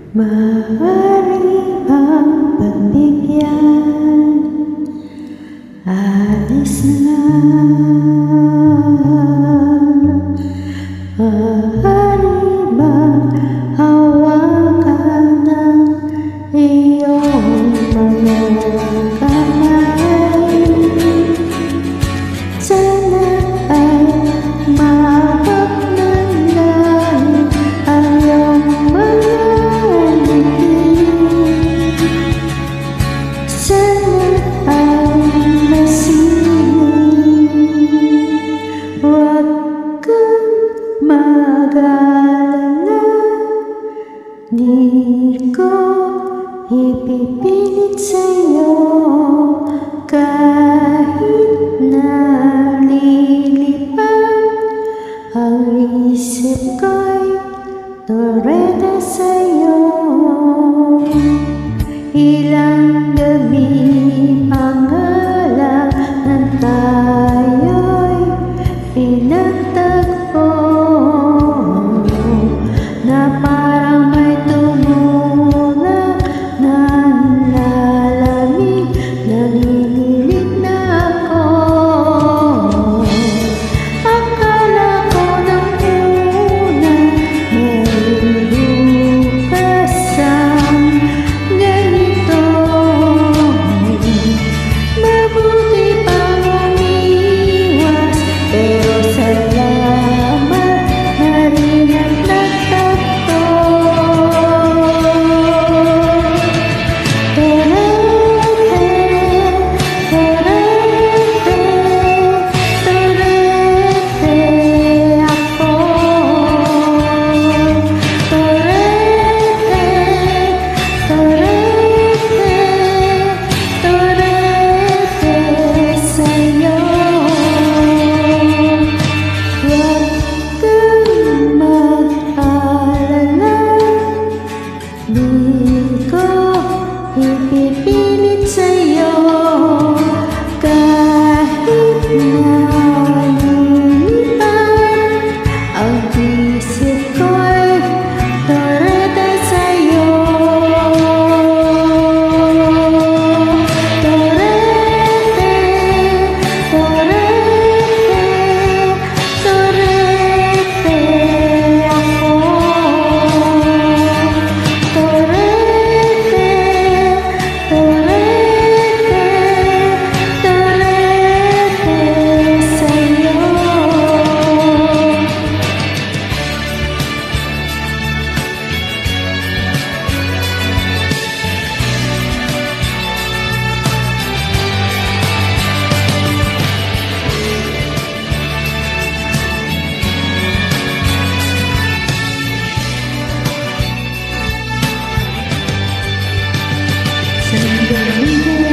Maaari bang pagbigyan? Alis na lang. Maaari bang hawakan ng iyong mga kamay? Sana ay maabot ng langit ang iyong mga sana ay masiging. Huwag kang mag-alala, di ko ipipilit sa'yo kahit nalilipad ang isip ko'y toreda sa'yo. Ilang gabi pangalan ng tayo'y pinagtagpo na parang may tumulak na lalamig, naninilig na ako. Akala ko nang una may bukas ang ganito. Mabuti pang umiwas, pero salamat na rin ang nagtakto. Di ko ipipilit sa'yo kahit nalilipad ang isip ko'y toreda sa'yo. Torete, torete, torete ako. Sandali